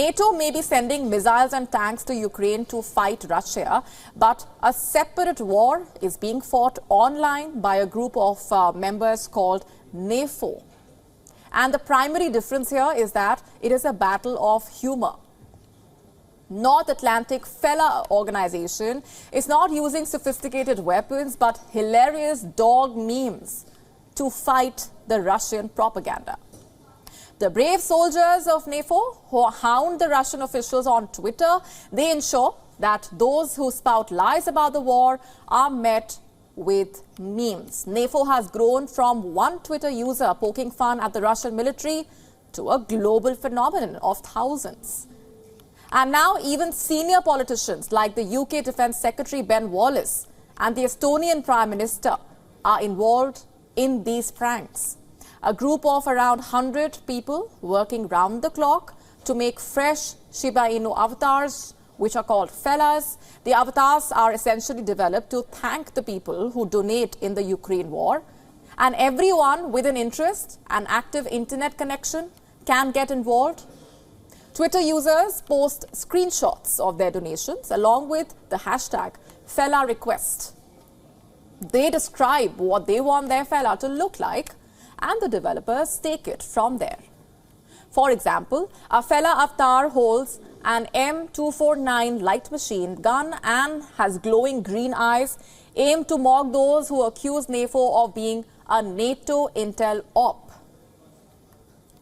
NATO may be sending missiles and tanks to Ukraine to fight Russia, but a separate war is being fought online by a group of members called NAFO. And the primary difference here is that it is a battle of humor. North Atlantic Fella organization is not using sophisticated weapons but hilarious dog memes to fight the Russian propaganda. The brave soldiers of NAFO who hound the Russian officials on Twitter, they ensure that those who spout lies about the war are met with memes. NAFO has grown from one Twitter user poking fun at the Russian military to a global phenomenon of thousands. And now even senior politicians like the UK Defence Secretary Ben Wallace and the Estonian Prime Minister are involved in these pranks. A group of around 100 people working round the clock to make fresh Shiba Inu avatars, which are called fellas. The avatars are essentially developed to thank the people who donate in the Ukraine war. And everyone with an interest and active internet connection can get involved. Twitter users post screenshots of their donations along with the hashtag #FellaRequest. They describe what they want their fella to look like, and the developers take it from there. For example, a fella avatar holds an M249 light machine gun and has glowing green eyes, aimed to mock those who accuse NAFO of being a NATO intel op.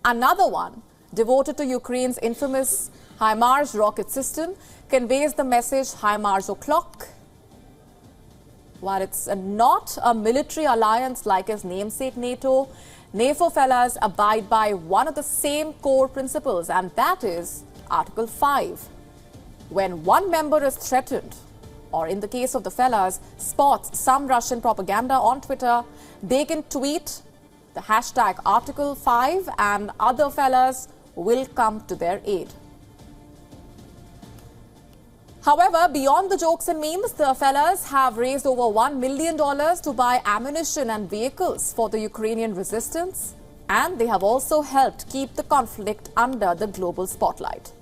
Another one, devoted to Ukraine's infamous HIMARS rocket system, conveys the message HIMARS o'clock. While it's not a military alliance like its namesake NATO, NAFO fellas abide by one of the same core principles, and that is Article 5. When one member is threatened, or in the case of the fellas, spots some Russian propaganda on Twitter, they can tweet the hashtag Article 5 and other fellas will come to their aid. However, beyond the jokes and memes, the fellas have raised over $1 million to buy ammunition and vehicles for the Ukrainian resistance, and they have also helped keep the conflict under the global spotlight.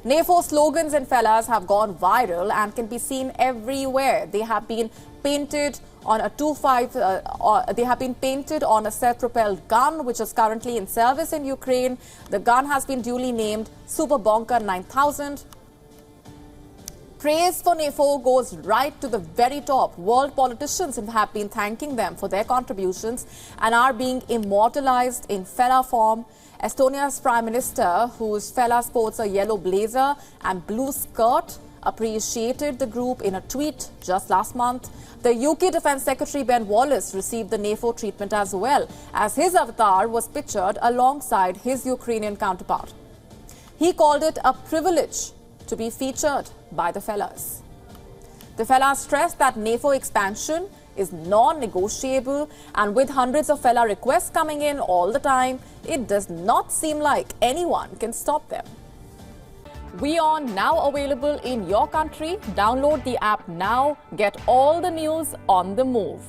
NAFO slogans and fellas have gone viral and can be seen everywhere. They have been painted on a self-propelled gun which is currently in service in Ukraine. The gun has been duly named Super Bonker 9000. Praise for NAFO goes right to the very top. World politicians have been thanking them for their contributions and are being immortalized in fella form. Estonia's Prime Minister, whose fella sports a yellow blazer and blue skirt, appreciated the group in a tweet just last month. The UK Defence Secretary Ben Wallace received the NAFO treatment as well, as his avatar was pictured alongside his Ukrainian counterpart. He called it a privilege to be featured by the fellas. The fellas stressed that NAFO expansion is non-negotiable, and with hundreds of fella requests coming in all the time, it does not seem like anyone can stop them. WION now available in your country. Download the app now. Get all the news on the move.